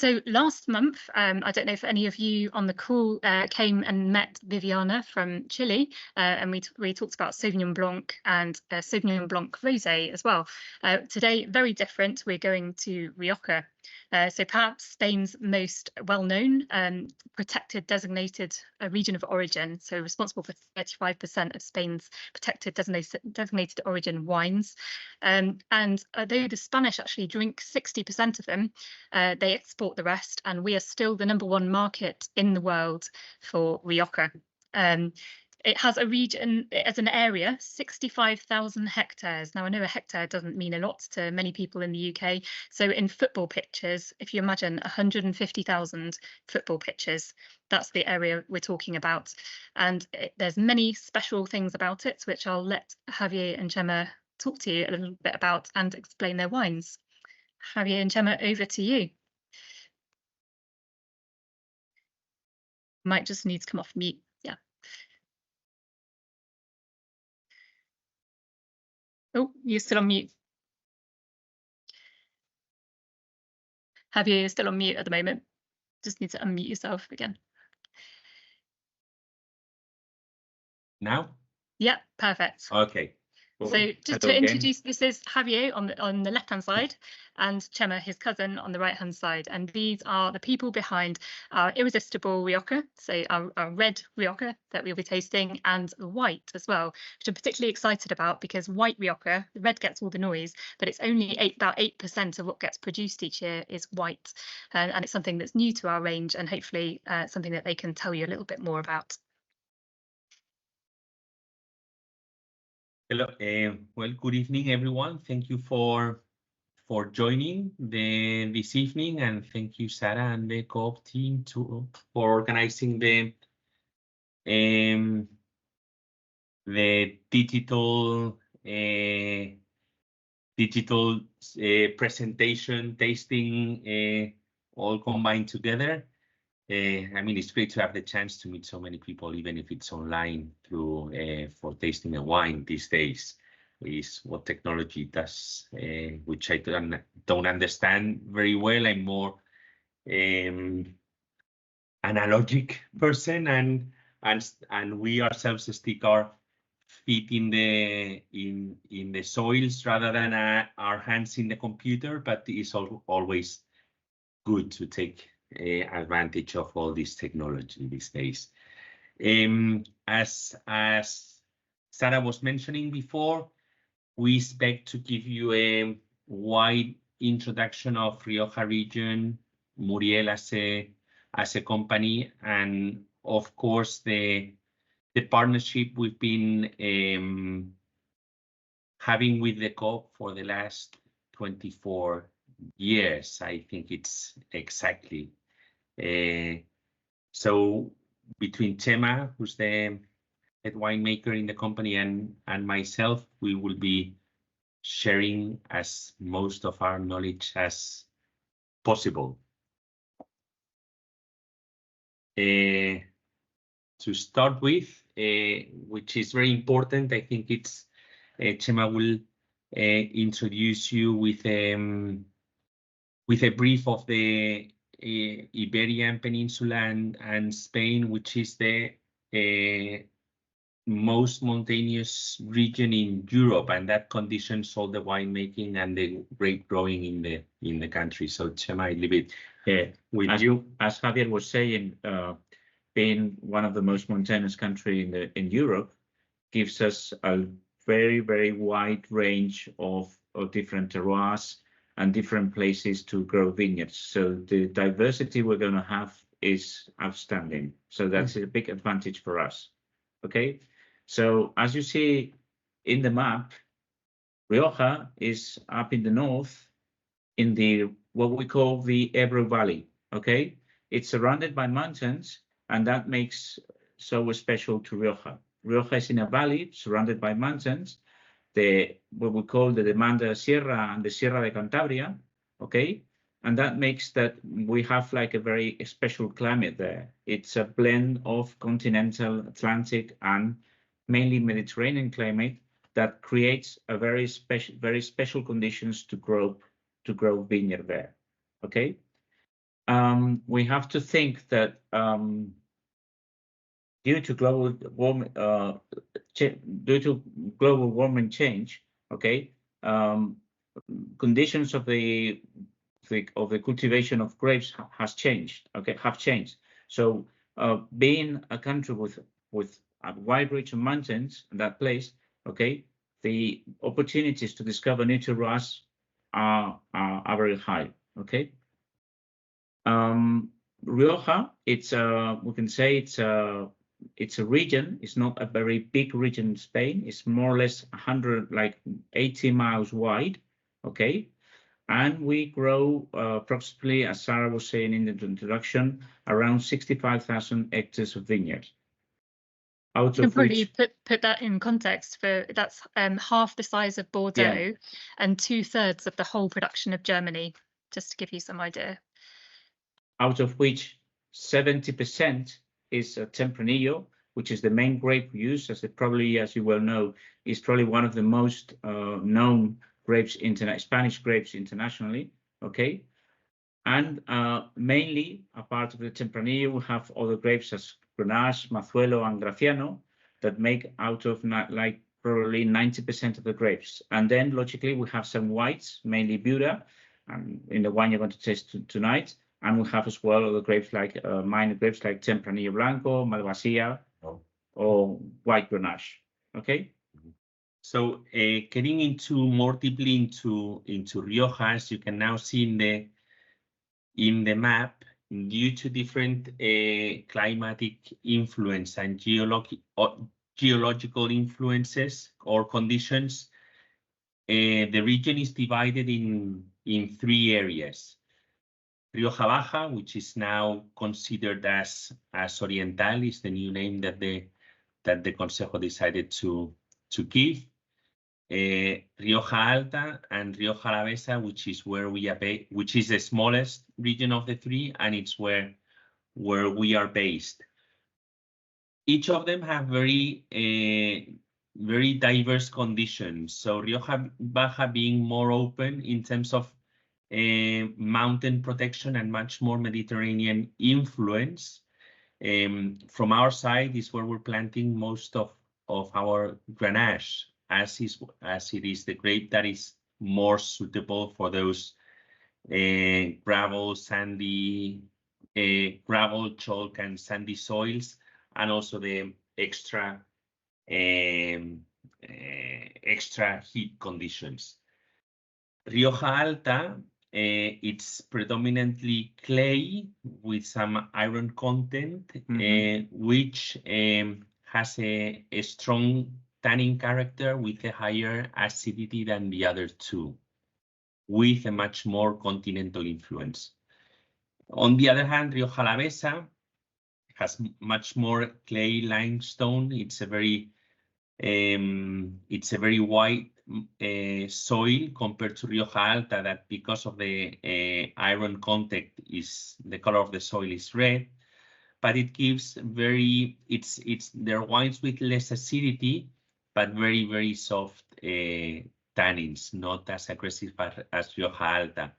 So last month, I don't know if any of you on the call came and met Viviana from Chile, and we talked about Sauvignon Blanc and Sauvignon Blanc Rosé as well. Today, very different. We're going to Rioja. So perhaps Spain's most well-known protected designated region of origin, so responsible for 35% of Spain's protected designated origin wines. And although the Spanish actually drink 60% of them, they export the rest, and we are still the #1 market in the world for Rioja. It has a region, as an area, 65,000 hectares. Now, I know a hectare doesn't mean a lot to many people in the UK. So in football pitches, if you imagine 150,000 football pitches, that's the area we're talking about. And there's many special things about it, which I'll let Javier and Chema talk to you a little bit about and explain their wines. Javier and Chema, over to you. Might just need to come off mute. Yeah. Oh, you're still on mute. Javier, you're still on mute at the moment. Just need to unmute yourself again. Now? Yeah, perfect. Okay. So just to introduce, this is Javier on the left-hand side and Chema, his cousin, on the right-hand side. And these are the people behind our Irresistible Rioja, so our red Rioja that we'll be tasting, and white as well, which I'm particularly excited about because white Rioja, the red gets all the noise, but it's only about 8% of what gets produced each year is white. And it's something that's new to our range and hopefully something that they can tell you a little bit more about. Hello, well, good evening, everyone. Thank you for joining this evening, and thank you, Sarah and the co-op team for organizing the digital presentation, tasting, all combined together. I mean, it's great to have the chance to meet so many people, even if it's online through for tasting a wine these days, is what technology does, which I don't understand very well. I'm more analogic person, and we ourselves stick our feet in the soils rather than our hands in the computer. But it's always good to take advantage of all this technology these days. As Sarah was mentioning before, we expect to give you a wide introduction of Rioja region, Muriel as a company, and of course the partnership we've been having with the co-op for the last 24 years. I think it's exactly. So between Chema, who's the head winemaker in the company, and myself, we will be sharing as most of our knowledge as possible. To start with, which is very important, I think it's Chema will introduce you with a brief of the Iberian Peninsula and Spain, which is the most mountainous region in Europe, and that conditions all the winemaking and the grape growing in the country. So Chema, I leave it with you. As Javier was saying, being one of the most mountainous country in Europe gives us a very, very wide range of different terroirs and different places to grow vineyards. So the diversity we're going to have is outstanding. So that's a big advantage for us. Okay, so as you see in the map, Rioja is up in the north in the what we call the Ebro Valley. Okay, it's surrounded by mountains, and that makes so special to Rioja. Rioja is in a valley surrounded by mountains, what we call the Demanda Sierra and the Sierra de Cantabria, okay? And that makes that we have like a very special climate there. It's a blend of continental, Atlantic, and mainly Mediterranean climate that creates a very special conditions to grow vineyard there, okay? we have to think that due to global warming change, okay, conditions of the cultivation of grapes have changed. So being a country with a wide range of mountains in that place, okay, the opportunities to discover new terroirs are very high. Okay. Rioja, we can say it's a region. It's not a very big region in Spain. It's more or less 80 miles wide. Okay. And we grow approximately, as Sarah was saying in the introduction, around 65,000 hectares of vineyards. Out You can of probably which, put that in context for that's half the size of Bordeaux and 2/3 of the whole production of Germany, just to give you some idea. Out of which 70% is Tempranillo, which is the main grape we use, as you well know, is probably one of the most known grapes, Spanish grapes internationally. Okay, and mainly a part of the Tempranillo, we have other grapes as Grenache, Mazuelo, and Graciano that make out of probably 90% of the grapes. And then logically we have some whites, mainly Buda, and in the wine you're going to taste tonight. And we have as well other grapes like minor grapes like Tempranillo Blanco, Malvasia, or white Grenache. Okay. So getting more deeply into Rioja, as you can now see in the map, due to different climatic influence and geological influences or conditions, the region is divided in 3 areas. Rioja Baja, which is now considered as Oriental, is the new name that the Consejo decided to give. Rioja Alta and Rioja Alavesa, which is where which is the smallest region of the 3, and it's where we are based. Each of them have very diverse conditions. So Rioja Baja being more open in terms of mountain protection and much more Mediterranean influence. From our side is where we're planting most of our Grenache, as it is the grape that is more suitable for those gravel, chalk, and sandy soils, and also the extra heat conditions. Rioja Alta, it's predominantly clay with some iron content, which has a strong tannin character with a higher acidity than the other 2, with a much more continental influence. On the other hand, Rioja Alavesa has much more clay limestone. It's a very white soil compared to Rioja Alta, that because of the iron content the color of the soil is red, but it gives they're wines with less acidity, but very, very soft tannins, not as aggressive as Rioja Alta.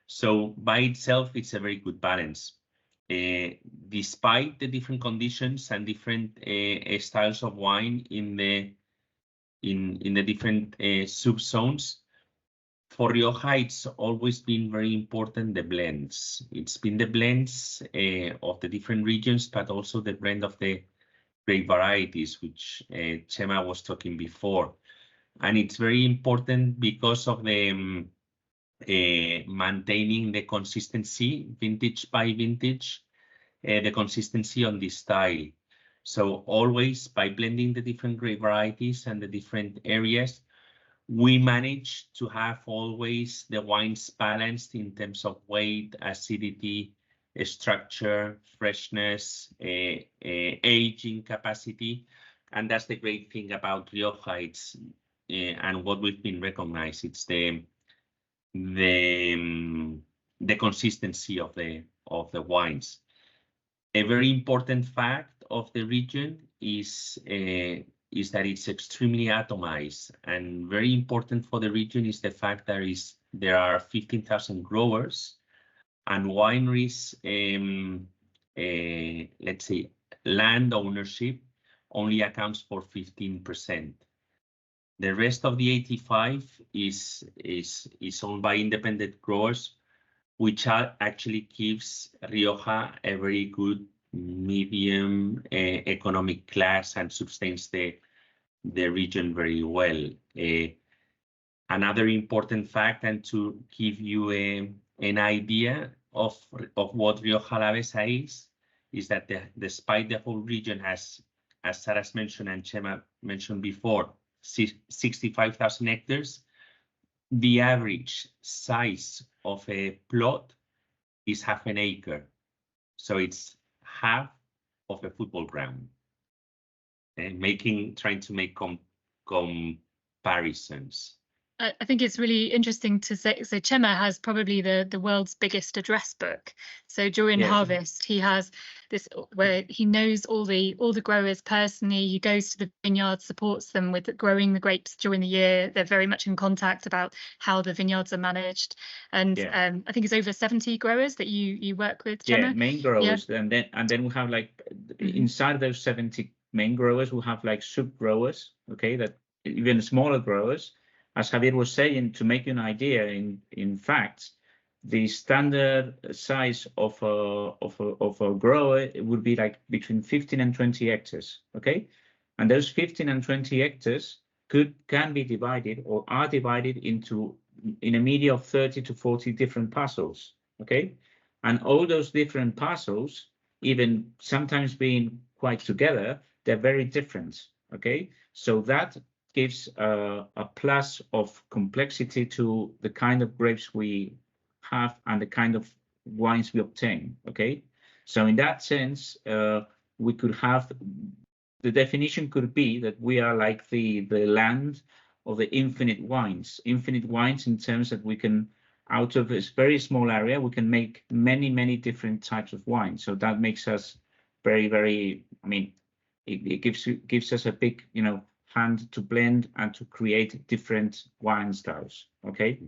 So by itself, it's a very good balance. Despite the different conditions and different styles of wine in the different subzones, for Rioja, it's always been very important the blends. It's been the blends of the different regions, but also the blend of the grape varieties, which Chema was talking before. And it's very important because of the maintaining the consistency, vintage by vintage, the consistency on this style. So always by blending the different grape varieties and the different areas, we manage to have always the wines balanced in terms of weight, acidity, structure, freshness, aging capacity. And that's the great thing about Rioja. It's and what we've been recognized, it's the consistency of the wines. A very important fact of the region is that it's extremely atomized, and very important for the region is the fact that there are 15,000 growers and wineries, let's say, land ownership only accounts for 15%. The rest of the 85 is owned by independent growers, which actually gives Rioja a very good medium economic class and sustains the region very well. Another important fact, and to give you an idea of what Rioja Alavesa is that despite the whole region has, as Sarah's mentioned and Chema mentioned before, 65,000 hectares, the average size of a plot is half an acre. So it's half of a football ground. Trying to make comparisons. I think it's really interesting to say, so Chema has probably the world's biggest address book. So during harvest, he has this where he knows all the growers personally. He goes to the vineyards, supports them with growing the grapes during the year. They're very much in contact about how the vineyards are managed. And I think it's over 70 growers that you work with, Chema. Yeah, main growers. And then we have like inside those 70 main growers, we have like sub growers, okay, that even smaller growers. As Javier was saying, to make you an idea, in fact, the standard size of a grower would be like between 15 and 20 hectares, okay? And those 15 and 20 hectares can be divided or are divided in a media of 30 to 40 different parcels, okay? And all those different parcels, even sometimes being quite together, they're very different, okay? So that gives a plus of complexity to the kind of grapes we have and the kind of wines we obtain, okay? So in that sense, we could have, the definition could be that we are like the land of the infinite wines in terms that we can, out of this very small area, we can make many different types of wine. So that makes us very, I mean, it gives us a big, hand to blend and to create different wine styles, okay?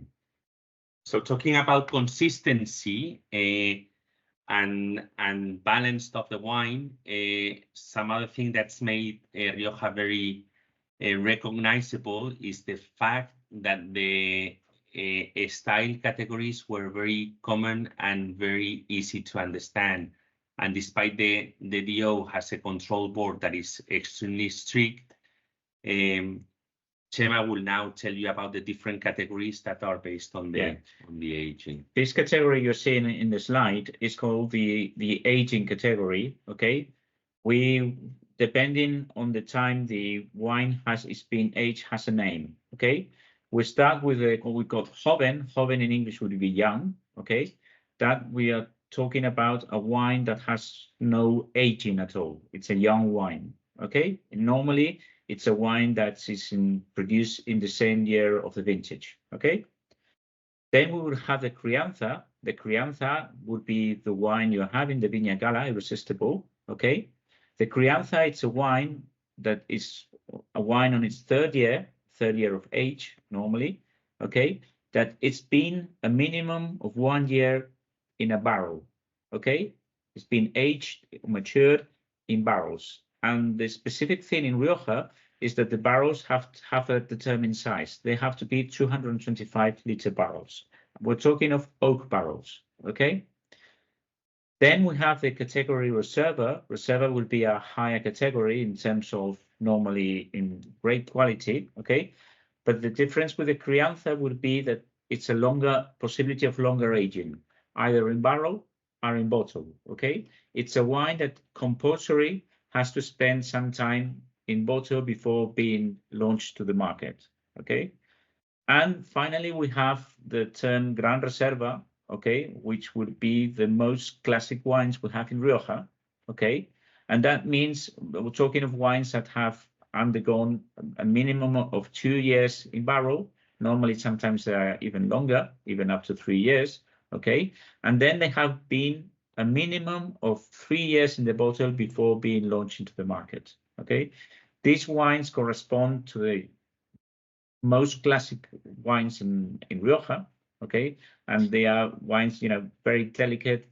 So talking about consistency and balance of the wine, some other thing that's made Rioja very recognizable is the fact that the style categories were very common and very easy to understand. And despite the DO has a control board that is extremely strict, Chema will now tell you about the different categories that are based on the aging. This category you're seeing in the slide is called the aging category. Okay, depending on the time the wine is being aged has a name. Okay, we start with what we call joven. Joven in English would be young. Okay, that we are talking about a wine that has no aging at all. It's a young wine. Okay, and normally it's a wine that is produced in the same year of the vintage, okay? Then we would have the crianza. The crianza would be the wine you're having, the Viña Gala, Irresistible, okay? The crianza, it's a wine that is a wine on its third year of age, normally, okay? That it's been a minimum of 1 year in a barrel, okay? It's been aged, matured in barrels. And the specific thing in Rioja is that the barrels have a determined size. They have to be 225-liter barrels. We're talking of oak barrels, okay? Then we have the category Reserva. Reserva will be a higher category in terms of normally in great quality, okay? But the difference with the crianza would be that it's a possibility of longer aging, either in barrel or in bottle, okay? It's a wine that compulsory has to spend some time in bottle before being launched to the market, okay? And finally, we have the term Gran Reserva, okay, which would be the most classic wines we have in Rioja, okay? And that means we're talking of wines that have undergone a minimum of 2 years in barrel. Normally, sometimes they are even longer, even up to 3 years, okay? And then they have been a minimum of 3 years in the bottle before being launched into the market, okay? These wines correspond to the most classic wines in Rioja, Okay, and they are wines, very delicate,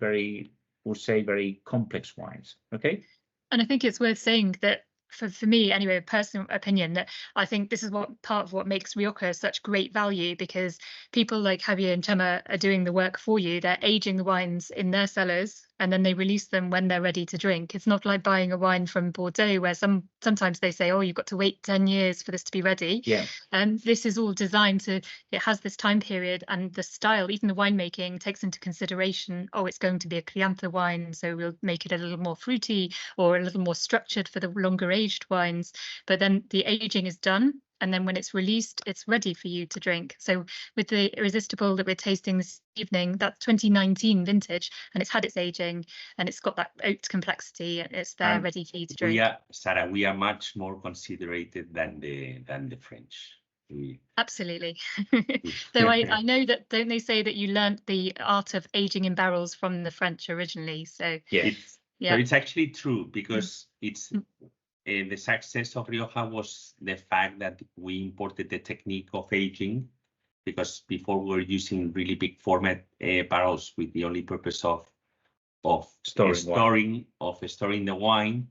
we'll say very complex wines. Okay. And I think it's worth saying that for me anyway, a personal opinion, that I think this is what part of what makes Rioja such great value, because people like Javier and Chema are doing the work for you. They're aging the wines in their cellars and then they release them when they're ready to drink. It's not like buying a wine from Bordeaux where sometimes they say, oh, you've got to wait 10 years for this to be ready. Yeah. And this is all designed to, it has this time period, and the style, even the winemaking takes into consideration, oh, it's going to be a Crianza wine, so we'll make it a little more fruity or a little more structured for the longer aged wines. But then the aging is done, and then when it's released, it's ready for you to drink. So with the Irresistible that we're tasting this evening, that's 2019 vintage, and it's had its aging, and it's got that oaked complexity, and it's there ready for you to drink. Sarah, we are much more considerated than the French. Absolutely. Though I know that, don't they say that you learnt the art of aging in barrels from the French originally? So yeah. So it's actually true, because it's the success of Rioja was the fact that we imported the technique of aging, because before we were using really big format barrels with the only purpose of storing the wine,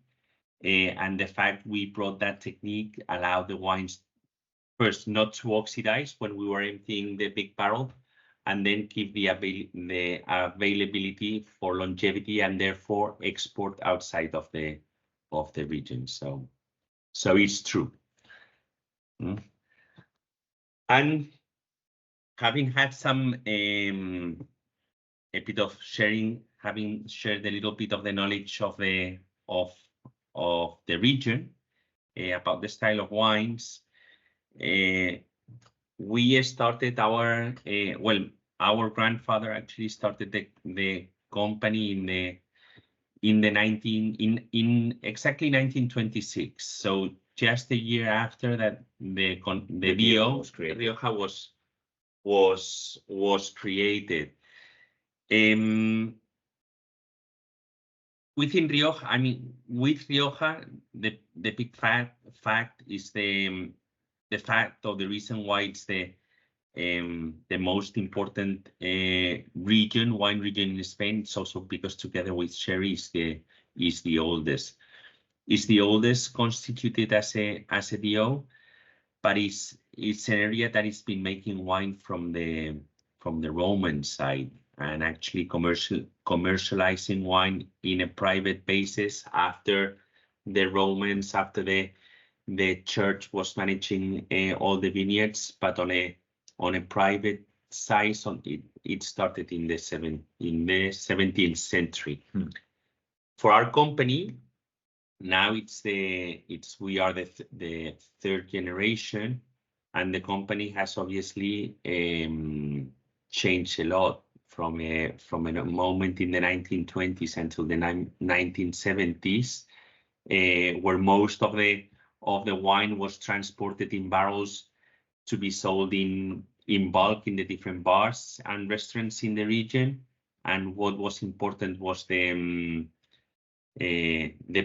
and the fact we brought that technique allowed the wines first not to oxidize when we were emptying the big barrel, and then keep the availability for longevity and therefore export outside of the region. So it's true. And having had some a bit of sharing, having shared a little bit of the knowledge of the region about the style of wines, we started our grandfather actually started the company in exactly 1926. So just a year after that, the BO Rioja was created. Within Rioja, I mean, with Rioja, the big fact is the fact of the reason why it's the most important wine region in Spain. It's also because together with sherry is the oldest. It's the oldest constituted as a DO, but it's an area that has been making wine from the Roman side, and actually commercializing wine in a private basis after the Romans, after the church was managing all the vineyards, but on a private size. It started in the 17th century. For our company, now we are the third generation, and the company has obviously changed a lot from a moment in the 1920s until the 1970s, where most of the wine was transported in barrels to be sold in bulk in the different bars and restaurants in the region. And what was important was the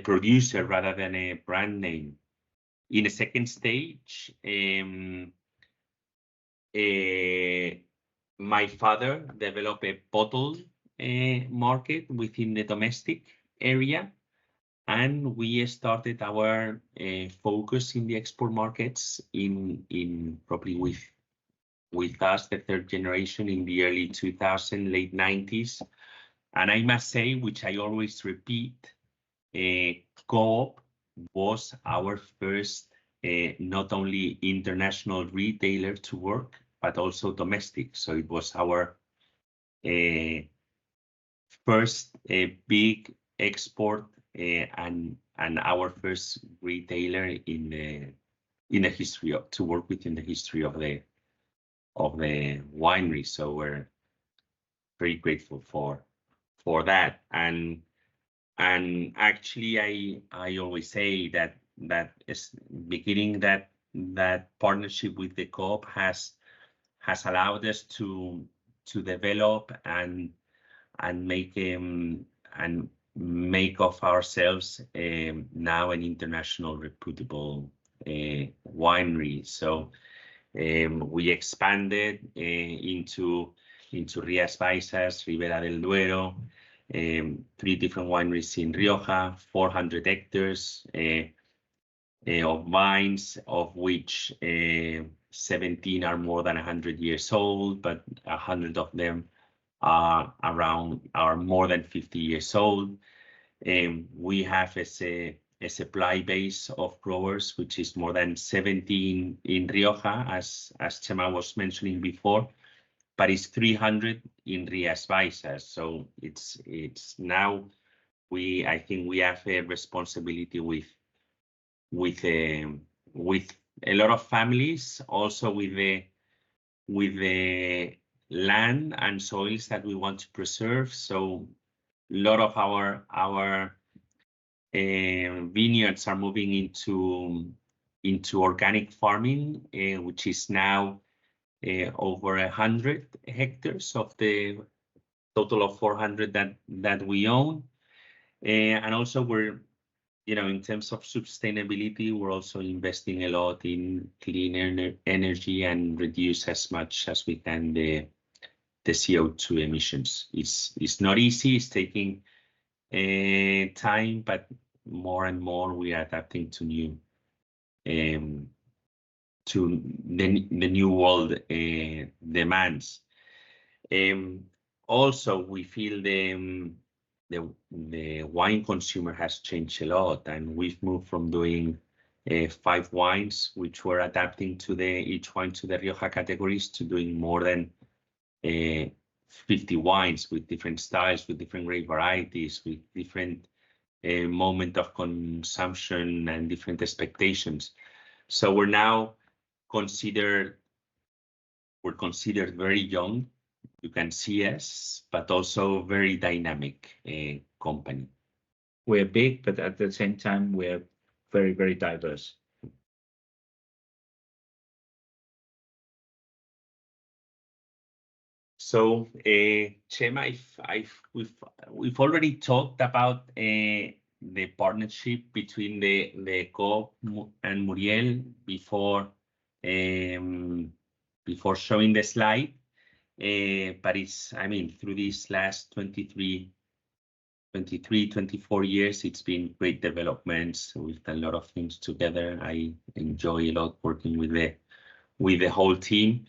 producer rather than a brand name. In a second stage, my father developed a bottle market within the domestic area, and we started our focus in the export markets in probably with us, the third generation, in the early 2000s, late 90s. And I must say, which I always repeat, Co-op was our first not only international retailer to work, but also domestic. So it was our first big export and our first retailer in the history to work with in the history of the winery. So we're very grateful for that. And actually, I always say that is beginning that partnership with the co-op has allowed us to develop and make of ourselves now an international reputable winery. So we expanded into into Rías Baixas, Ribera del Duero, 3 different wineries in Rioja, 400 hectares of vines, of which 17 are more than 100 years old, but 100 of them are more than 50 years old. We have a supply base of growers, which is more than 17 in Rioja, as Chema was mentioning before, but it's 300 in Rías Baixas. So it's now I think we have a responsibility with a lot of families, also with the land and soils that we want to preserve. So a lot of our vineyards are moving into organic farming, which is now over 100 hectares of the total of 400 that we own. And also we're, in terms of sustainability, we're also investing a lot in clean energy and reduce as much as we can the CO2 emissions. It's not easy, it's taking time, but more and more we are adapting to the new world demands. Also, we feel the wine consumer has changed a lot, and we've moved from doing 5 wines, which were adapting to each wine to the Rioja categories, to doing more than 50 wines with different styles, with different grape varieties, with different moment of consumption and different expectations. So we're now considered very young. You can see us, but also very dynamic company. We're big, but at the same time, we're very, very diverse. So, Chema, we've already talked about the partnership between the Co-op and Muriel before showing the slide. But through these last 23, 24 years, it's been great developments. We've done a lot of things together. I enjoy a lot working with the whole team.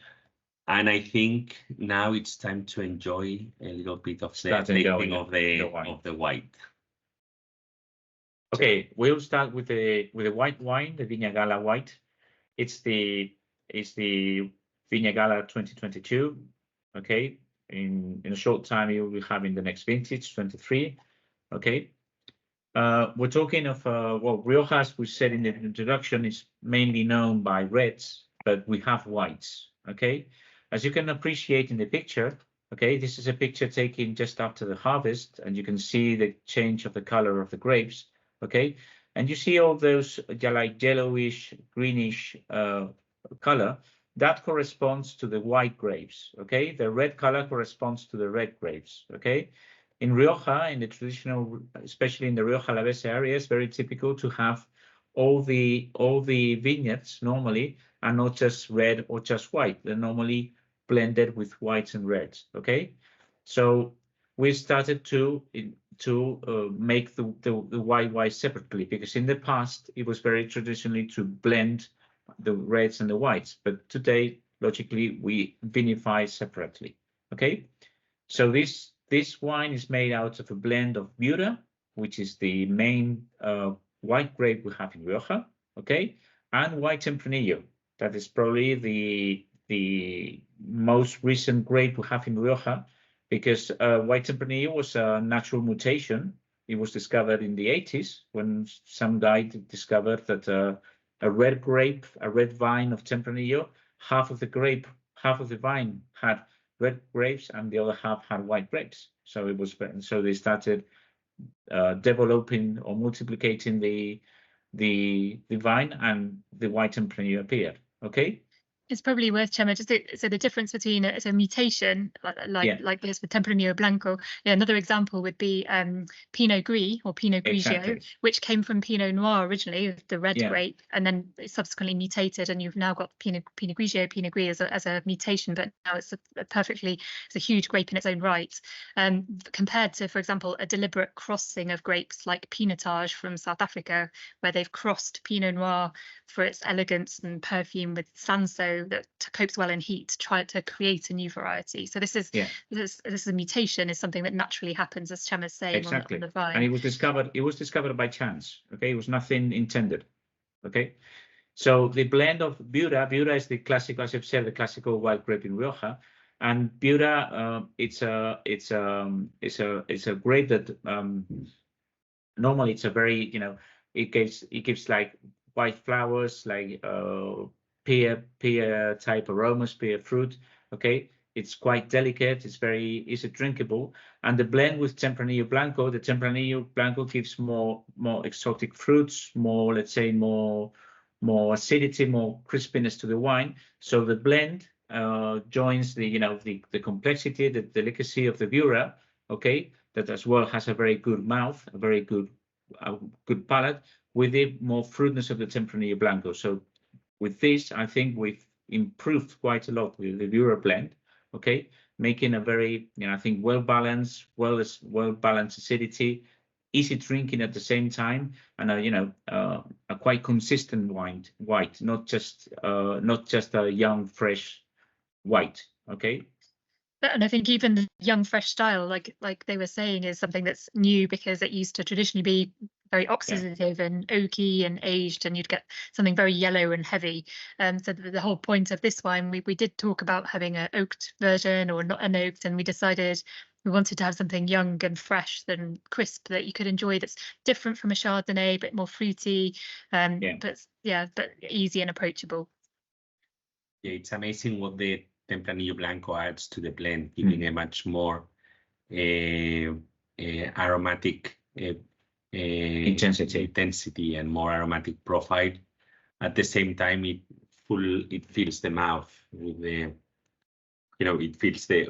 And I think now it's time to enjoy a little bit of the tasting of the white. Okay, we'll start with the white wine, the Viña Gala white. It's the Viña Gala 2022. Okay, in a short time you will be having the next vintage 23. Okay, we're talking of Rioja, as we said in the introduction, is mainly known by reds, but we have whites. Okay, as you can appreciate in the picture. Okay, this is a picture taken just after the harvest, and you can see the change of the color of the grapes. Okay, and you see all those like yellowish, greenish color. That corresponds to the white grapes. Okay, the red color corresponds to the red grapes. Okay, in Rioja, in the traditional, especially in the Rioja Alavesa area, it's very typical to have all the vineyards normally are not just red or just white. They're normally blended with whites and reds. Okay, so we started to make the white wine separately, because in the past it was very traditionally to blend the reds and the whites, but today logically we vinify separately. Okay, so this wine is made out of a blend of Murua, which is the main white grape we have in Rioja. Okay, and white Tempranillo. That is probably the most recent grape we have in Rioja, because white Tempranillo was a natural mutation. It was discovered in the 80s when some guy discovered that a red vine of Tempranillo, half of the vine had red grapes and the other half had white grapes. So they started developing or multiplicating the vine, and the white Tempranillo appeared. Okay, It's probably worth, Chema, just so the difference between a mutation like this with Tempranillo Blanco. Yeah, another example would be Pinot Gris or Pinot Grigio, Exactly. which came from Pinot Noir originally, the red grape, and then it subsequently mutated, and you've now got Pinot Grigio, Pinot Gris as a mutation, but now it's it's a huge grape in its own right. Compared to, for example, a deliberate crossing of grapes like Pinotage from South Africa, where they've crossed Pinot Noir for its elegance and perfume with Sanso that copes well in heat, try to create a new variety. So this is a mutation, is something that naturally happens, as Chema's saying, exactly. on the vine. And it was discovered by chance. Okay, it was nothing intended. Okay, so the blend of Viura is the classical, as I've said, the classical wild grape in Rioja, and Viura, it's a grape that normally it's a very, it gives like white flowers, like pear type aromas, pear fruit. Okay, it's quite delicate. It's drinkable. And the blend with Tempranillo Blanco, the Tempranillo Blanco gives more exotic fruits, more, let's say, more acidity, more crispiness to the wine. So the blend joins the complexity, the delicacy of the Viura. Okay, that as well has a very good mouth, a very good palate, with the more fruitness of the Tempranillo Blanco. So with this, I think we've improved quite a lot with the Viura blend, okay, making a very, I think, well-balanced acidity, easy drinking at the same time, and a quite consistent white, not just a young, fresh white, okay. And I think even the young, fresh style, like they were saying, is something that's new, because it used to traditionally be very oxidative and oaky and aged, and you'd get something very yellow and heavy. So the whole point of this wine, we did talk about having an oaked version or not an oaked, and we decided we wanted to have something young and fresh and crisp that you could enjoy, that's different from a Chardonnay, a bit more fruity, but easy and approachable. Yeah, it's amazing what the Tempranillo Blanco adds to the blend, giving a much more aromatic intensity and more aromatic profile. At the same time, it fills the mouth with the, it feels the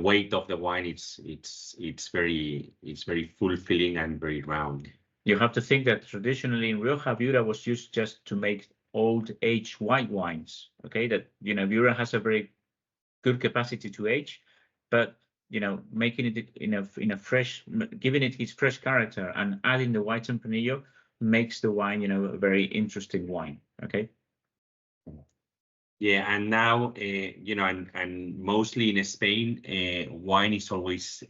weight of the wine. It's very fulfilling and very round. You have to think that traditionally in Rioja, Viura was used just to make old aged white wines. Okay, that Viura has a very good capacity to age, but making it in a fresh, giving it its fresh character and adding the white Tempranillo makes the wine a very interesting wine. Okay. Yeah, and now and mostly in Spain, wine is always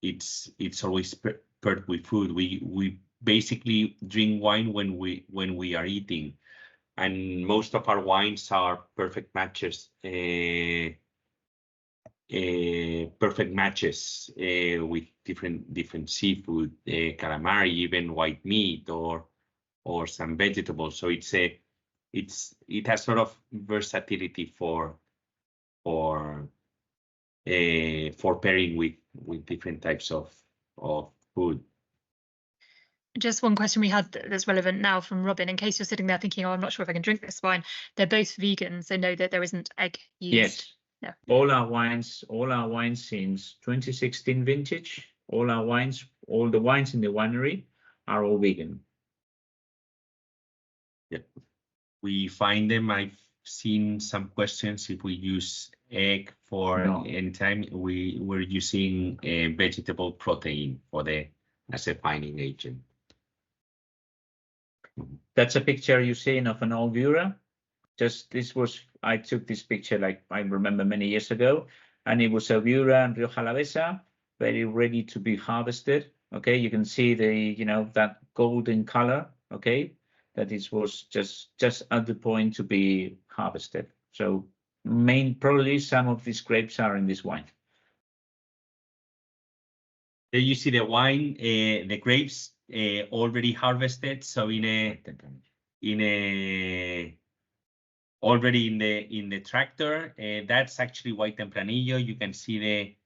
it's always paired with food. We basically drink wine when we are eating, and most of our wines are perfect matches. Perfect matches with different seafood, calamari, even white meat, or some vegetables. So it has sort of versatility for pairing with different types of food. Just one question we had that's relevant now from Robin, in case you're sitting there thinking, oh, I'm not sure if I can drink this wine. They're both vegan, so know that there isn't egg used. Yes. Yeah. All our wines since 2016 vintage, all the wines in the winery are all vegan. Yeah. We find them. I've seen some questions if we use egg for any time. We're using vegetable protein as a fining agent. That's a picture you're seeing of an old Viura. I took this picture, like I remember, many years ago, and it was a Viura and Rioja Alavesa, very ready to be harvested. Okay, you can see that golden color. Okay, that it was just at the point to be harvested. So probably some of these grapes are in this wine. There you see the wine, the grapes already harvested. So already in the tractor, that's actually white Tempranillo. You can see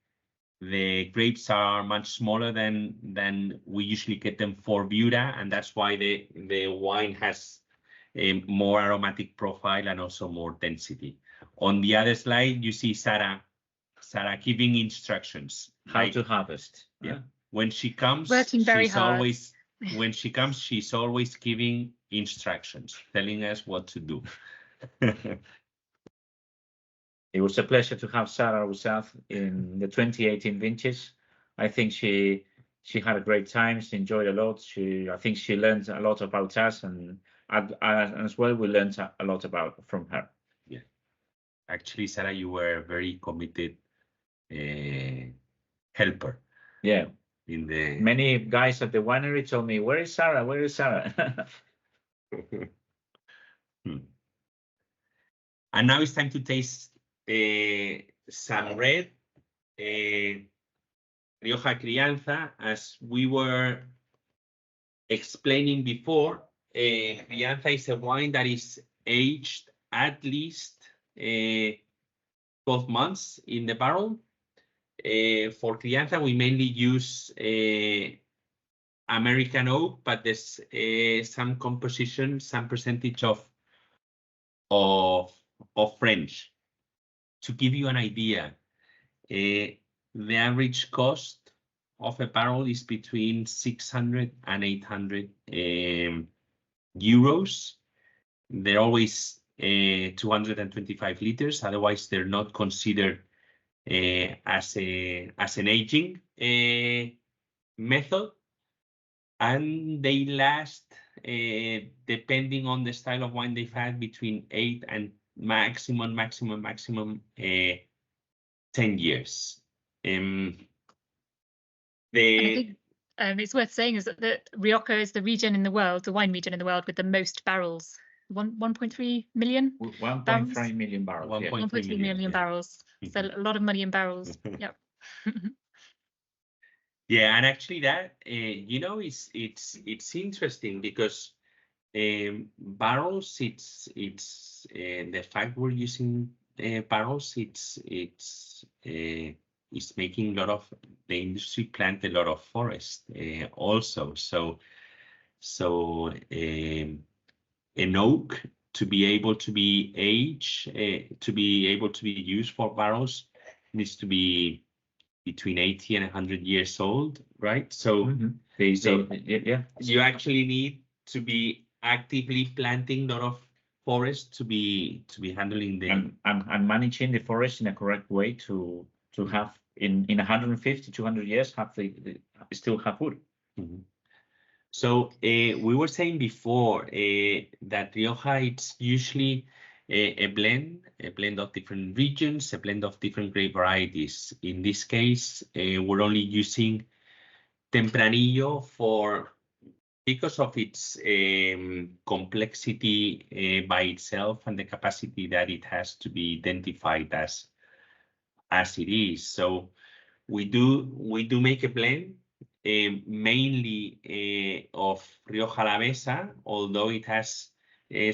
the grapes are much smaller than we usually get them for Viura, and that's why the wine has more aromatic profile and also more density. On the other slide, you see Sarah giving instructions. How to harvest. Yeah. When she comes, Working very hard. she's always giving instructions, telling us what to do. It was a pleasure to have Sarah with us in the 2018 vintage. I think she had a great time. She enjoyed a lot. I think she learned a lot about us, and as well we learned a lot from her. Yeah, actually, Sarah, you were a very committed helper. Yeah. In many guys at the winery told me, "Where is Sarah? Where is Sarah?" And now it's time to taste some red Rioja Crianza. As we were explaining before, Crianza is a wine that is aged at least 12 months in the barrel. For Crianza, we mainly use American oak, but there's some composition, some percentage of French. To give you an idea, the average cost of a barrel is between 600 and 800 euros. They're always 225 liters, otherwise they're not considered as an aging method, and they last, depending on the style of wine they've had, between 8 and maximum 10 years. And I think it's worth saying is that Rioja is the region in the world, the wine region in the world with the most barrels. 1.3 million. 1.3 million barrels. 1.3 million barrels. So a lot of money in barrels. Yep. Yeah, and actually that it's interesting because barrels, it's the fact we're using barrels, it's making a lot of the industry plant a lot of forest also. So an oak to be able to be aged, to be able to be used for barrels, needs to be between 80 and 100 years old, right? So, you actually need to be actively planting a lot of forest to be handling the and managing the forest in a correct way to have in 150 200 years still have wood. Mm-hmm. So we were saying before that Rioja, it's usually a blend of different regions, a blend of different grape varieties. In this case, we're only using Tempranillo because of its complexity by itself and the capacity that it has to be identified as it is. So we do make a blend. Mainly of Rioja Alavesa, although it has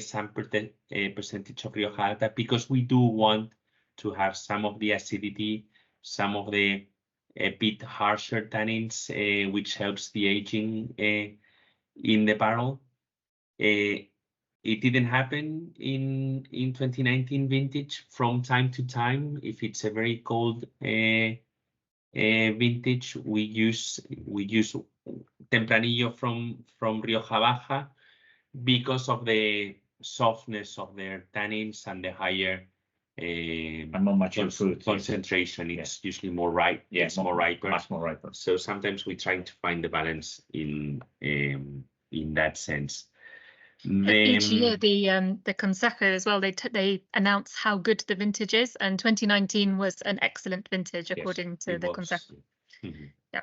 some percentage of Rioja Alta, because we do want to have some of the acidity, some of the bit harsher tannins, which helps the aging in the barrel. It didn't happen in 2019 vintage. From time to time, if it's a very cold vintage, we use Tempranillo from Rioja Baja because of the softness of their tannins and the higher and more mature fruit concentration. It's usually more ripe. Yeah, it's more riper. Much more riper. So sometimes we try to find the balance in that sense. Each year, the Consejo as well, they announce how good the vintage is, and 2019 was an excellent vintage according to the Consejo. Mm-hmm. Yeah.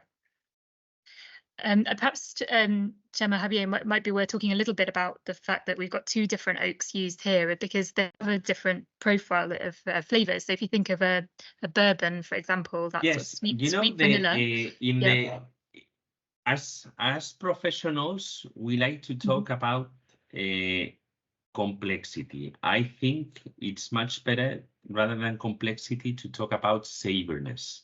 Perhaps Chema, Javier, might be worth talking a little bit about the fact that we've got two different oaks used here because they have a different profile of flavors. So if you think of a bourbon, for example, that's sort of sweet vanilla. As professionals, we like to talk about complexity. I think it's much better, rather than complexity, to talk about savoriness.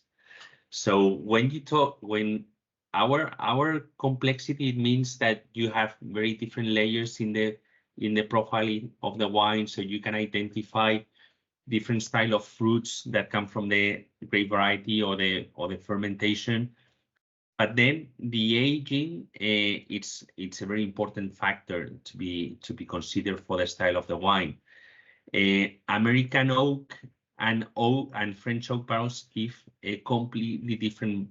So when our complexity, it means that you have very different layers in the in the profile of the wine, so you can identify different style of fruits that come from the grape variety or the fermentation. But then the aging, it's a very important factor to be considered for the style of the wine. American oak and French oak barrels give a completely different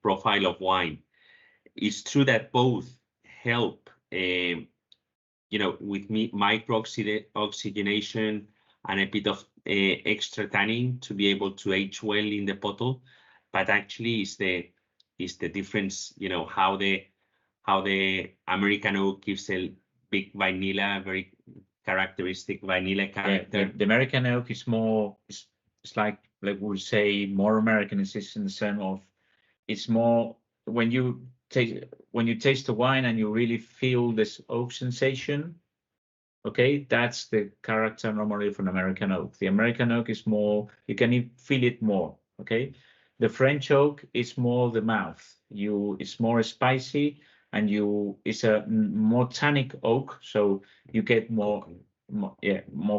profile of wine. It's true that both help, with micro oxygenation and a bit of extra tannin to be able to age well in the bottle. But actually, is the difference, how the American oak gives a big vanilla, very characteristic vanilla character. Yeah, the American oak is more, it's like we would say, more Americanized in the sense of it's more when you taste the wine and you really feel this oak sensation. Okay, that's the character normally from American oak. The American oak is more, you can feel it more. Okay, the French oak is more the mouth. It's more spicy, and it's a more tannic oak, so you get more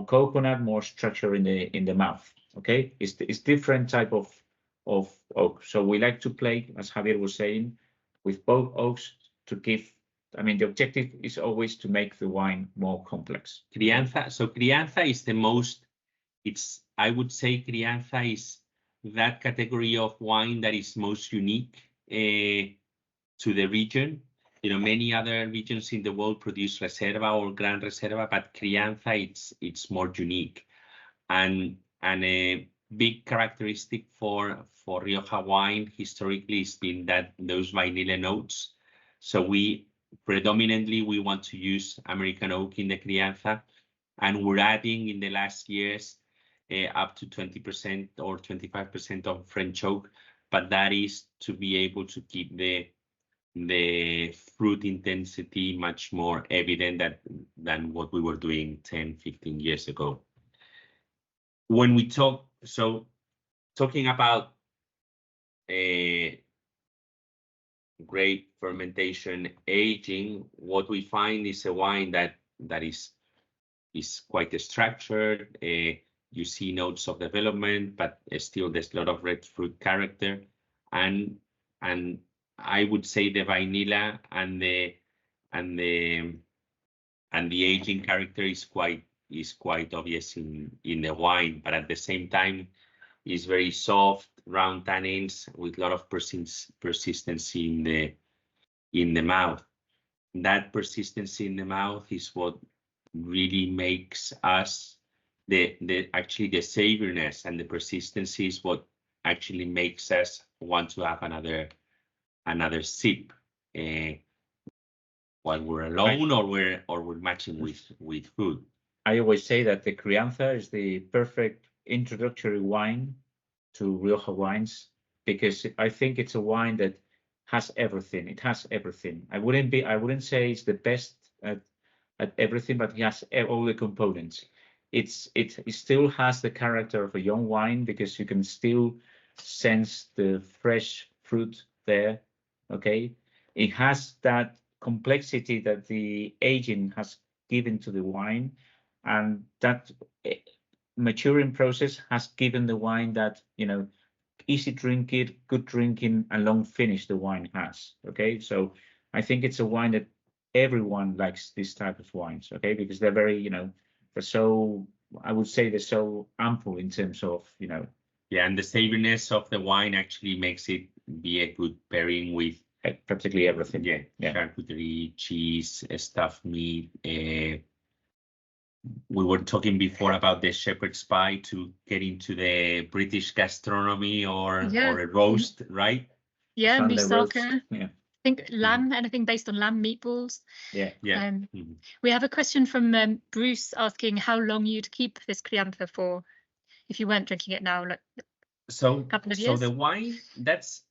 coconut, more structure in the mouth. Okay, it's different type of oak. So we like to play, as Javier was saying, with both oaks to give. I mean, the objective is always to make the wine more complex. Crianza. So Crianza is the most. I would say Crianza is that category of wine that is most unique to the region. Many other regions in the world produce Reserva or Gran Reserva, but Crianza, it's more unique. And a big characteristic for Rioja wine historically has been those vanilla notes. So we predominantly want to use American oak in the Crianza, and we're adding in the last years up to 20% or 25% of French oak, but that is to be able to keep the fruit intensity much more evident than what we were doing 10, 15 years ago. When we talking about grape fermentation aging, what we find is a wine that is quite structured. You see notes of development, but still there's a lot of red fruit character, and I would say the vanilla and the aging character is quite obvious in the wine, but at the same time is very soft, round tannins with a lot of persistency in the mouth. That persistency in the mouth is what really makes us actually the savoriness, and the persistency is what actually makes us want to have another sip while we're alone or we're matching with food. I always say that the Crianza is the perfect introductory wine to Rioja wines, because I think it's a wine that has everything. It has everything. I wouldn't say it's the best at everything, but it has all the components. It still has the character of a young wine, because you can still sense the fresh fruit there. Okay, it has that complexity that the aging has given to the wine, and that maturing process has given the wine that, easy drinking, good drinking, and long finish the wine has. Okay, so I think it's a wine that everyone likes, this type of wines. Okay, because they're very, I would say they're so ample in terms of, Yeah, and the savoriness of the wine actually makes it be a good pairing with practically everything. Yeah. Charcuterie, cheese, stuffed meat. We were talking before about the shepherd's pie to get into the British gastronomy or a roast, right? Yeah, Sunday roast. moussaka. Yeah. I think lamb, anything based on lamb meatballs. Yeah. We have a question from Bruce asking how long you'd keep this Crianza for if you weren't drinking it now, like a couple of years. So the wine, that's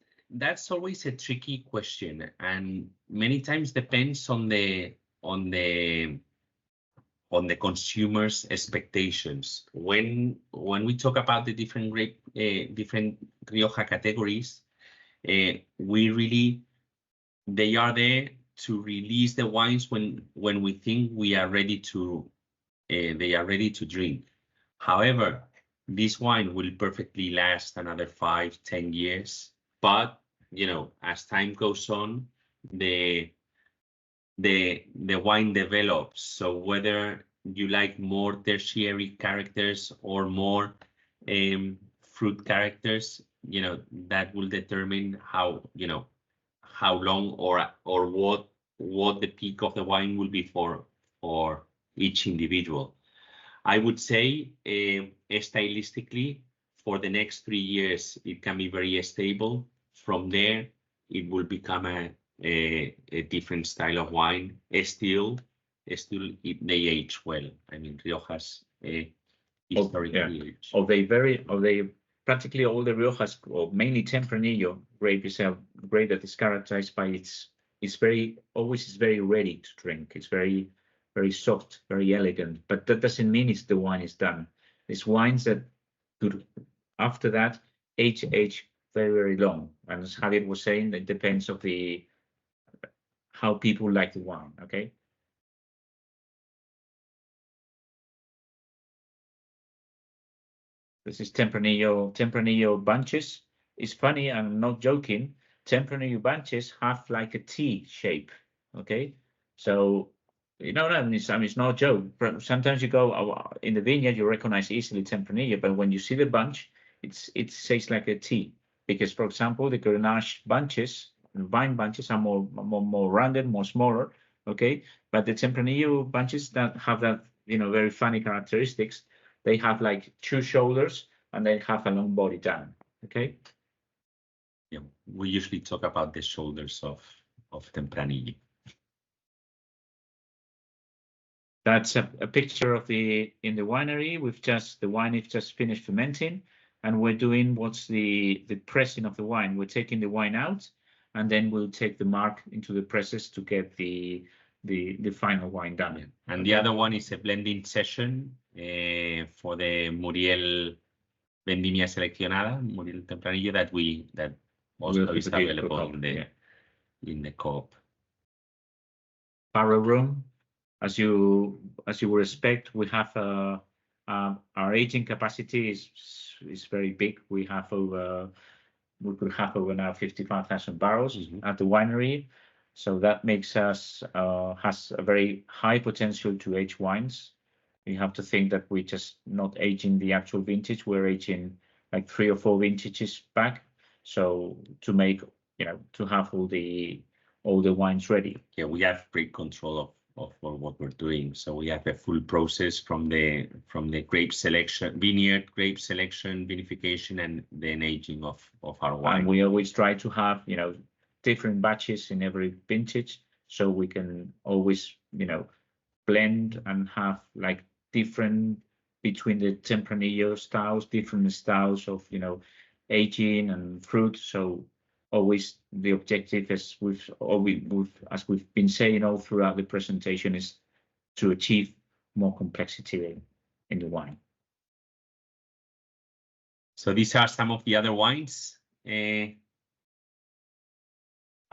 always a tricky question, and many times depends on the consumer's expectations. When we talk about the different Rioja categories, they are there to release the wines when we think we are ready to they are ready to drink. However, this wine will perfectly last another 5-10 years. But you know, as time goes on, the wine develops. So whether you like more tertiary characters or more fruit characters, you know, that will determine how, you know, how long or what the peak of the wine will be for each individual. I would say stylistically, for the next 3 years, it can be very stable. From there, it will become a different style of wine. Still, they age well. I mean, Riojas historically age. Practically all the Riojas, or mainly Tempranillo grape, is a grape that is characterized by it's very ready to drink. It's very, very soft, very elegant, but that doesn't mean the wine is done. It's wines that could, after that, age very, very long. And as Javier was saying, it depends of how people like the wine, okay? This is Tempranillo bunches. It's funny, I'm not joking. Tempranillo bunches have like a T shape, okay? So, you know, it's no joke. Sometimes you go in the vineyard, you recognize easily Tempranillo, but when you see the bunch, it says like a T. Because, for example, the Grenache bunches, vine bunches are more rounded, more smaller, okay? But the Tempranillo bunches that have that, you know, very funny characteristics, they have like 2 shoulders and they have a long body down, okay? Yeah, we usually talk about the shoulders of Tempranillo. That's a picture of in the winery. The wine is just finished fermenting, and we're doing what's the pressing of the wine. We're taking the wine out, and then we'll take the marc into the presses to get the final wine done. Yeah. And the other one is a blending session for the Muriel Vendimia Seleccionada, Muriel Tempranillo, that also is available in the co-op. Barrel room, as you would expect, we have our aging capacity is very big. We could have over now 55,000 barrels at the winery. So that makes us has a very high potential to age wines. You have to think that we're just not aging the actual vintage. We're aging like 3 or 4 vintages back. So to make, you know, to have all the wines ready. Yeah, we have great control of what we're doing. So we have a full process from the grape selection, vineyard grape selection, vinification, and then aging of our wine. And we always try to have, you know, different batches in every vintage, so we can always, you know, blend and have like different between the Tempranillo styles, different styles of, you know, aging and fruit. So always the objective, as we've been saying all throughout the presentation, is to achieve more complexity in the wine. So these are some of the other wines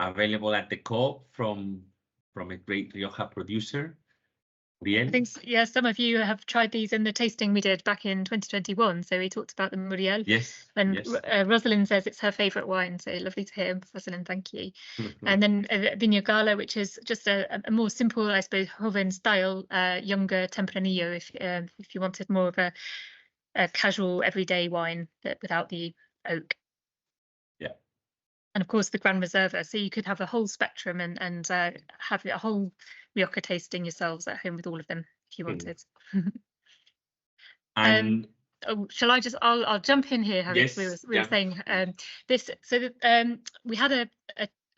available at the co-op from a great Rioja producer. I think, yeah, some of you have tried these in the tasting we did back in 2021. So we talked about the Muriel. Yes. And yes. Rosalind says it's her favourite wine. So lovely to hear, Rosalind, thank you. And then Vinho Gala, which is just a more simple, I suppose, Joven style, younger Tempranillo, if you wanted more of a casual everyday wine without the oak. Yeah. And of course the Grand Reserva, so you could have a whole spectrum and have a whole Rioja tasting yourselves at home with all of them if you wanted. And shall I just? I'll jump in here, Javier. Yes, we were saying this. So that we had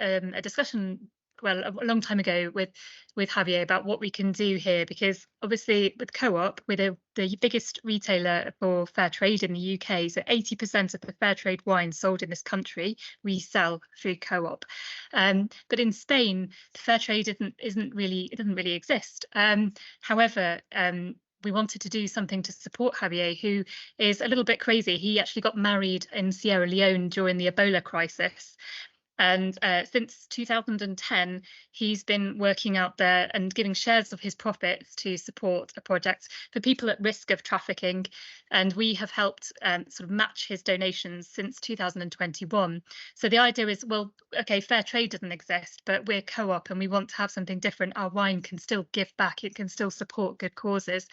a discussion, well, a long time ago with Javier about what we can do here, because obviously with Co-op, we're the biggest retailer for fair trade in the UK. So 80% of the fair trade wine sold in this country we sell through Co-op. But in Spain, the fair trade doesn't really exist. However, we wanted to do something to support Javier, who is a little bit crazy. He actually got married in Sierra Leone during the Ebola crisis. And since 2010, he's been working out there and giving shares of his profits to support a project for people at risk of trafficking. And we have helped sort of match his donations since 2021. So the idea is, well, okay, fair trade doesn't exist, but we're co-op and we want to have something different. Our wine can still give back. It can still support good causes.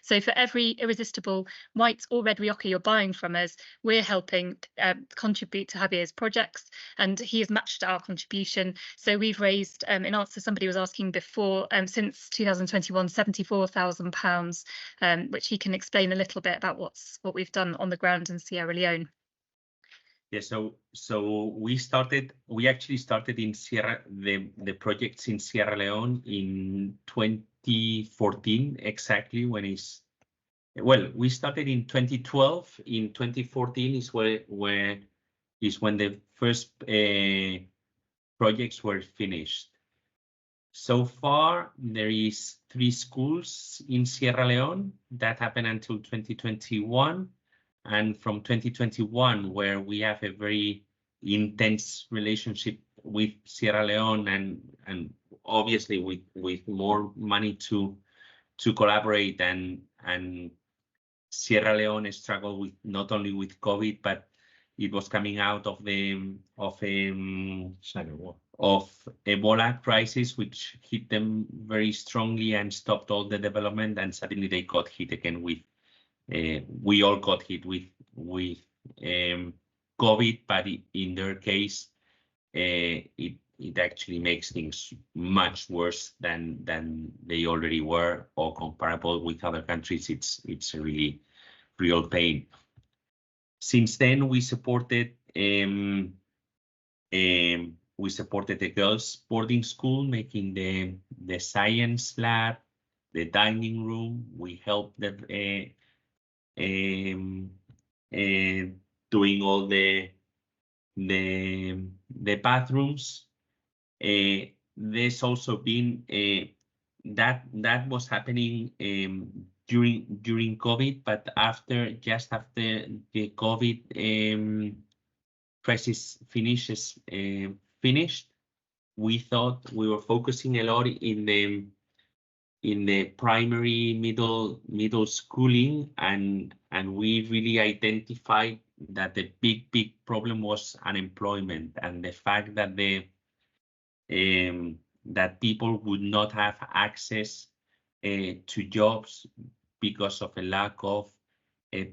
So for every Irresistible white or red Rioja you're buying from us, we're helping contribute to Javier's projects, and he has matched our contribution. So we've raised, in answer to somebody was asking before, since 2021, £74,000, which he can explain a little bit about what we've done on the ground in Sierra Leone. Yeah, so we actually started in the projects in Sierra Leone in 2014, exactly when we started in 2012. In 2014 is when the first projects were finished. So far, there is 3 schools in Sierra Leone that happened until 2021. And from 2021, where we have a very intense relationship with Sierra Leone and obviously with more money to collaborate, and Sierra Leone struggled with not only with COVID, but it was coming out of Ebola crisis, which hit them very strongly and stopped all the development. And suddenly they got hit again with. We all got hit with COVID, but in their case, it actually makes things much worse than they already were, or comparable with other countries. It's a really real pain. Since then, we supported the girls' boarding school, making the science lab, the dining room. We helped them doing all the bathrooms. There's also been that was happening during COVID, but just after the COVID crisis finished, we thought we were focusing a lot in the primary middle schooling, and we really identified that the big problem was unemployment, and the fact that that people would not have access to jobs because of a lack of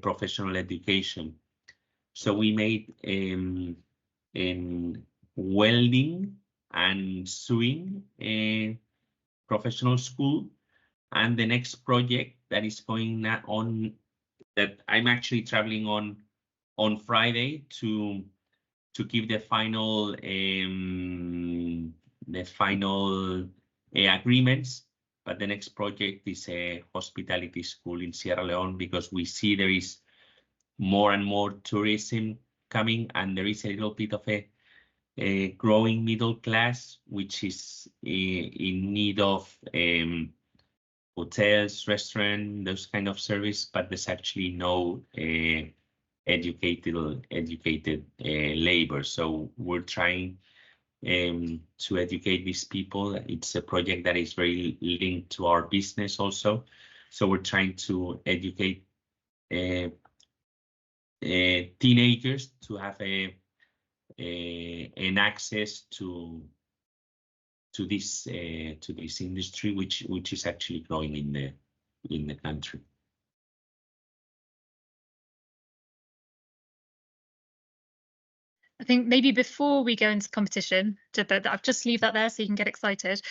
professional education. So we made welding and sewing a professional school. And the next project that is going on, that I'm actually traveling on Friday to give the final agreements. But the next project is a hospitality school in Sierra Leone, because we see there is more and more tourism coming, and there is a little bit of a growing middle class, which is in need of hotels, restaurants, those kind of service, but there's actually no educated labor. So we're trying to educate these people. It's a project that is very linked to our business also. So we're trying to educate teenagers to have an access to this industry, which is actually growing in the country. I think maybe before we go into competition, but I'll just leave that there so you can get excited.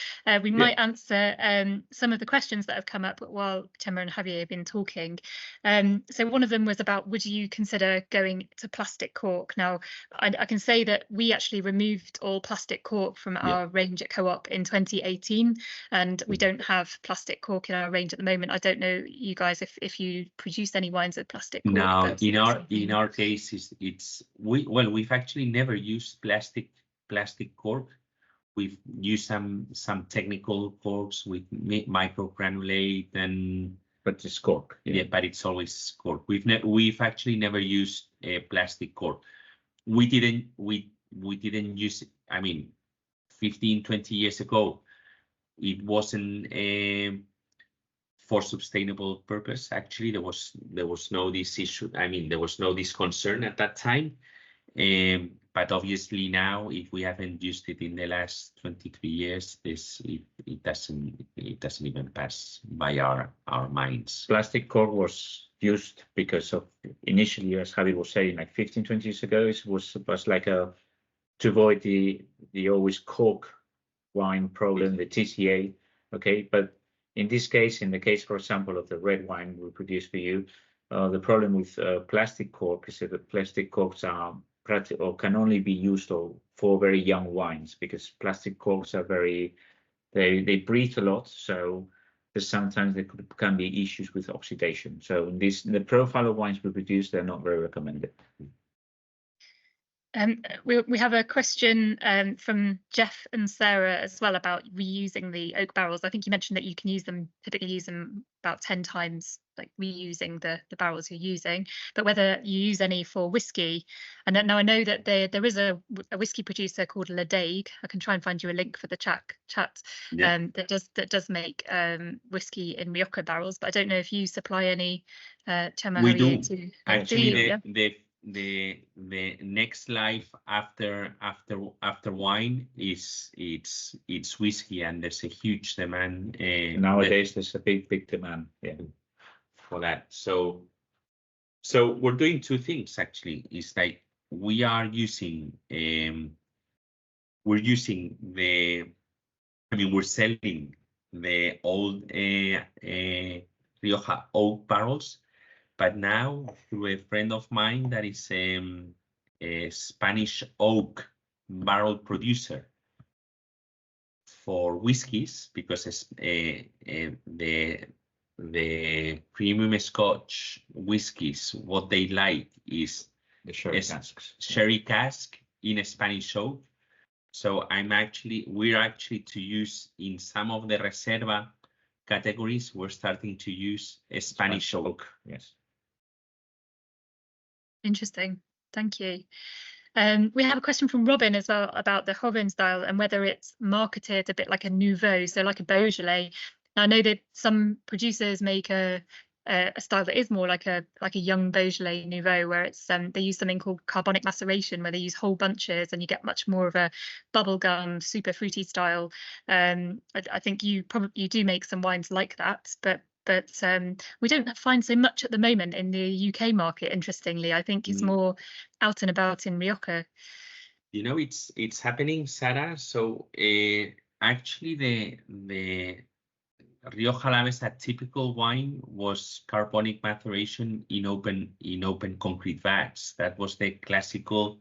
We might answer some of the questions that have come up while Chema and Javier have been talking. So one of them was about, would you consider going to plastic cork? Now, I can say that we actually removed all plastic cork from our range at Co-op in 2018, and we don't have plastic cork in our range at the moment. I don't know, you guys, if you produce any wines with plastic cork. No, in our case, we've actually never used plastic cork. We've used some technical corks with microgranulate, but it's cork. Yeah, but it's always cork. We've actually never used a plastic cork. We didn't use I mean, 15, 20 years ago, it wasn't for sustainable purpose. Actually, there was no this issue. I mean, there was no this concern at that time. But obviously now, if we haven't used it in the last 23 years, it doesn't even pass by our minds. Plastic cork was used because of initially, as Javier was saying, like 15, 20 years ago, it was like to avoid the always cork wine problem, the TCA. Okay, but in this case, in the case, for example, of the red wine we produce for you, the problem with plastic cork is that the plastic corks are or can only be used for very young wines, because plastic corks are they breathe a lot, so sometimes there can be issues with oxidation. So in the profile of wines we produce, they're not very recommended. We have a question from Jeff and Sarah as well about reusing the oak barrels. I think you mentioned that you can typically use them about 10 times, like reusing the barrels you're using, but whether you use any for whiskey. And now I know that there is a whiskey producer called Le Dague. I can try and find you a link for the chat. Yeah. That does make whiskey in Rioja barrels, but I don't know if you supply any. Chema, We Javier, do. Actually, yeah? the next life after wine it's whiskey, and there's a huge demand nowadays. There's a big demand, yeah, for that. So we're doing two things actually. It's like we're selling the old Rioja oak barrels. But now, through a friend of mine that is a Spanish oak barrel producer for whiskies, because the premium Scotch whiskies, what they like is the sherry casks. Sherry cask in a Spanish oak. So we're actually to use in some of the Reserva categories, we're starting to use a Spanish oak. Yes. Interesting. Thank you. We have a question from Robin as well about the Joven style and whether it's marketed a bit like a Nouveau, so like a Beaujolais. Now, I know that some producers make a style that is more like a young Beaujolais Nouveau, where it's they use something called carbonic maceration, where they use whole bunches and you get much more of a bubblegum, super fruity style. I think you do make some wines like that, but we don't find so much at the moment in the UK market. Interestingly, I think it's more out and about in Rioja. You know, it's happening, Sarah. So actually, the Rioja Alavesa typical wine was carbonic maceration in open concrete vats. That was the classical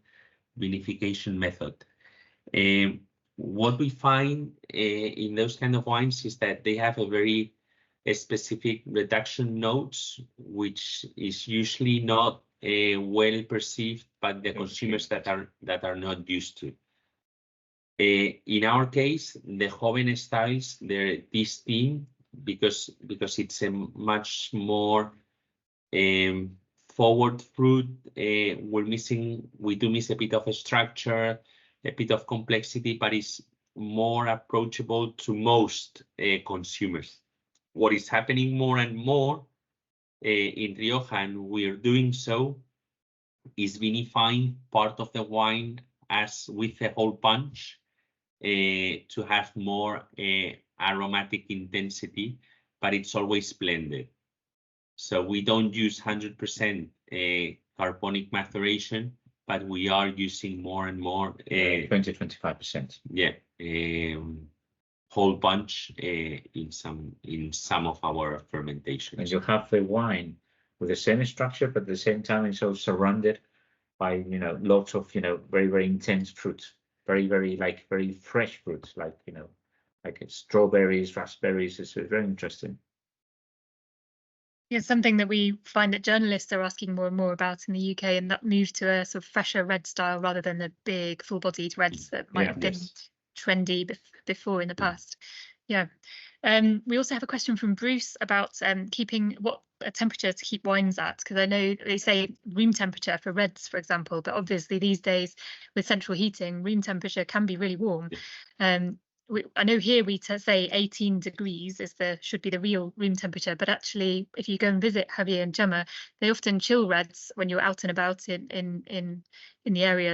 vinification method. What we find in those kind of wines is that they have a very specific reduction notes, which is usually not well perceived by the consumers that are not used to. In our case, the Joven styles, they're this theme because it's a much more forward fruit. We do miss a bit of a structure, a bit of complexity, but it's more approachable to most consumers. What is happening more and more in Rioja, and we're doing so, is vinifying part of the wine as with a whole punch to have more aromatic intensity, but it's always blended. So we don't use 100% carbonic maceration, but we are using more and more 20-25%. Yeah. Whole bunch in some of our fermentations. And you have the wine with the same structure, but at the same time it's also surrounded by lots of very, very intense fruits, very fresh fruits, like strawberries, raspberries. It's very interesting. Yeah, something that we find that journalists are asking more and more about in the UK, and that move to a sort of fresher red style rather than the big full-bodied reds that might have been trendy before in the past. Yeah. We also have a question from Bruce about keeping what temperature to keep wines at, because I know they say room temperature for reds, for example, but obviously these days with central heating, room temperature can be really warm. I know here we say 18 degrees should be the real room temperature, but actually if you go and visit Javier and Chema, they often chill reds when you're out and about in the area.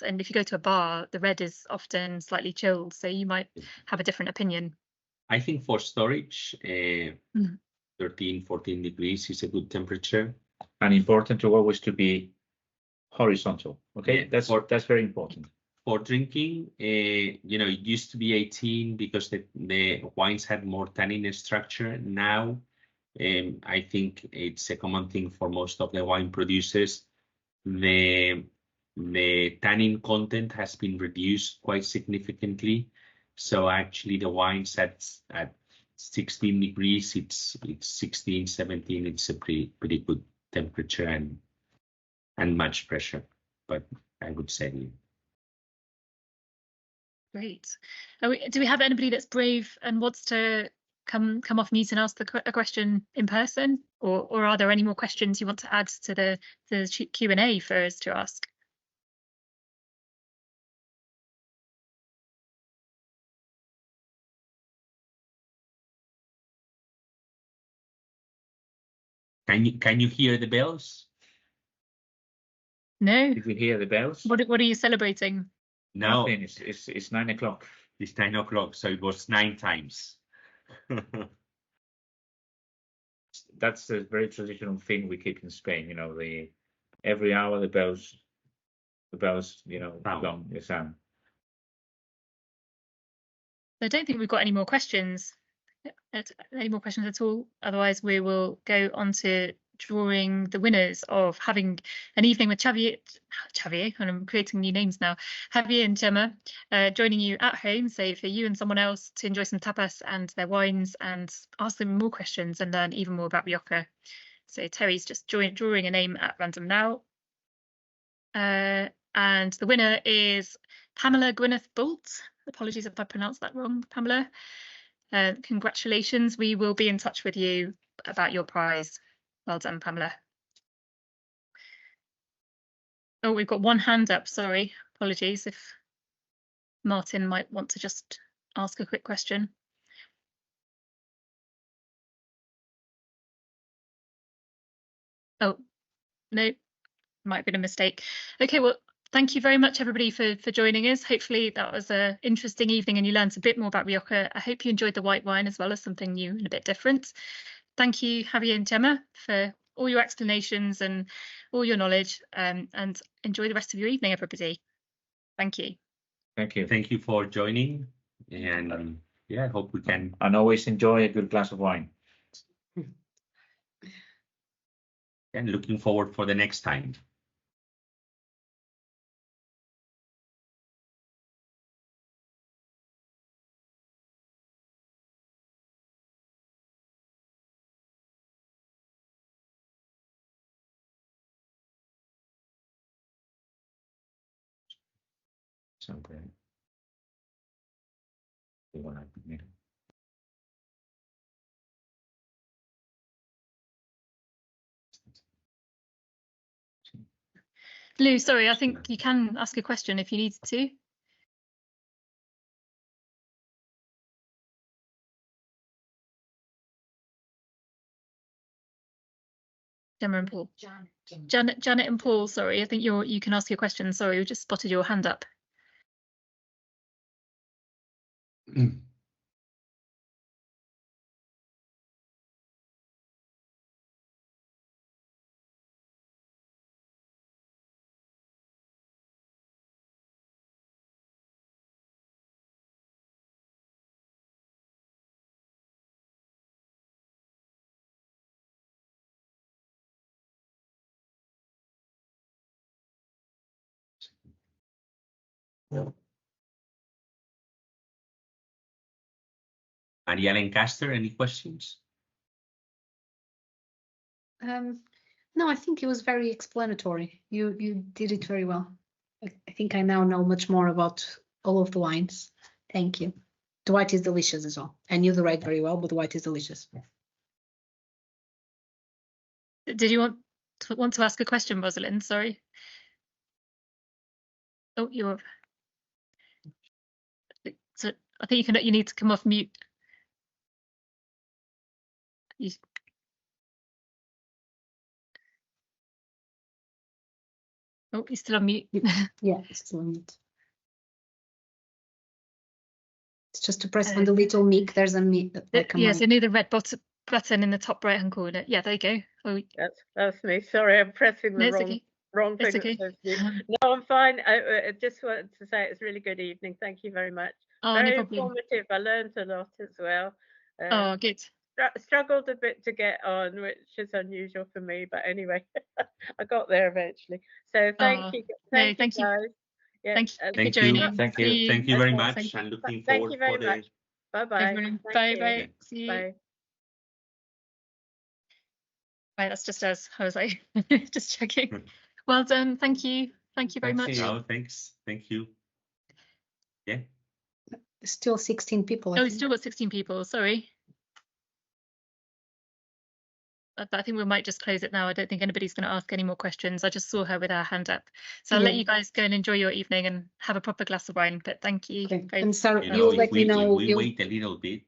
And if you go to a bar, the red is often slightly chilled, so you might have a different opinion. I think for storage, 13, 14 degrees is a good temperature. And important to always to be horizontal. Okay, Yeah, that's very important. For drinking, you know, it used to be 18 because the wines had more tannin structure. Now, I think it's a common thing for most of the wine producers. The tannin content has been reduced quite significantly. So actually the wines at 16 degrees, it's 16, 17, it's a pretty good temperature and much pressure, but I would say. Great. Do we have anybody that's brave and wants to come off mute and ask a question in person, or are there any more questions you want to add to the Q&A for us to ask? Can you hear the bells? No. Did we hear the bells? What are you celebrating? No, Nothing. It's 9 o'clock. it's 9 o'clock, so it was 9 times. That's a very traditional thing we keep in Spain. You know, every hour the bells, you know, long the sound. I don't think we've got any more questions. Any more questions at all? Otherwise, we will go on to drawing the winners of having an evening with Javier, and I'm creating new names now, Javier and Chema, joining you at home, so for you and someone else to enjoy some tapas and their wines and ask them more questions and learn even more about Rioja. So Terry's just drawing a name at random now. And the winner is Pamela Gwyneth Bolt. Apologies if I pronounced that wrong, Pamela. Congratulations. We will be in touch with you about your prize. Well done, Pamela. Oh, we've got one hand up. Sorry. Apologies if Martin might want to just ask a quick question. Oh, no, might have been a mistake. Okay, well, thank you very much, everybody, for joining us. Hopefully that was an interesting evening and you learned a bit more about Rioja. I hope you enjoyed the white wine as well as something new and a bit different. Thank you, Javier and Chema, for all your explanations and all your knowledge, and enjoy the rest of your evening, everybody. Thank you. Thank you. Thank you for joining, and yeah, I hope we can. And always enjoy a good glass of wine. And looking forward for the next time. Something. Lou, sorry, I think you can ask a question if you needed to. Gemma and Paul. Janet and Paul, sorry, I think you can ask your question. Sorry, we just spotted your hand up. Maria Lancaster, any questions? No, I think it was very explanatory. You did it very well. I think I now know much more about all of the wines. Thank you. The white is delicious as well. I knew the red very well, but the white is delicious. Did you want to ask a question, Rosalind? Sorry. Oh, you're. So I think you need to come off mute. Oh, you're still on mute. Yeah, it's still on mute. It's just to press on the little mic. There's a mic. Like Yeah, so near the red button in the top right hand corner. Yeah, there you go. Oh, that's me. Sorry, I'm pressing the wrong thing. Okay. No, I'm fine. I just wanted to say it's a really good evening. Thank you very much. Oh, very no problem. informative. I learned a lot as well. Oh, good. Struggled a bit to get on, which is unusual for me, but anyway, I got there eventually. So thank you. Thank you, guys. Yeah, thank you for joining. Thank you. Thank you very much. I'm looking forward for the. Bye-bye. Bye. See you. Bye. Right, that's just us. I was like, just checking. Well done. Thank you. Thank you very much. No, thanks. Thank you. Yeah. Still 16 people. Oh, we still got 16 people. Sorry. But I think we might just close it now. I don't think anybody's going to ask any more questions. I just saw her with her hand up. So I'll let you guys go and enjoy your evening and have a proper glass of wine. But thank you. Okay. And Sarah, you let me know. If we wait a little bit,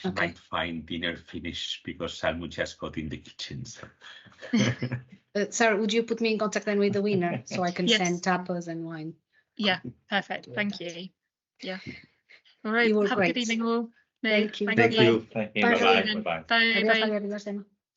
we might find dinner finished because Salmo just got in the kitchen. So. Sarah, would you put me in contact then with the winner so I can Yes. send tapas and wine? Yeah, perfect. Thank you. Yeah. All right. You were Have great. a good evening all. No, Thank you. Thank you. Bye. Bye-bye. Bye-bye. Bye. Adiós, Bye. Javier, adiós, Chema.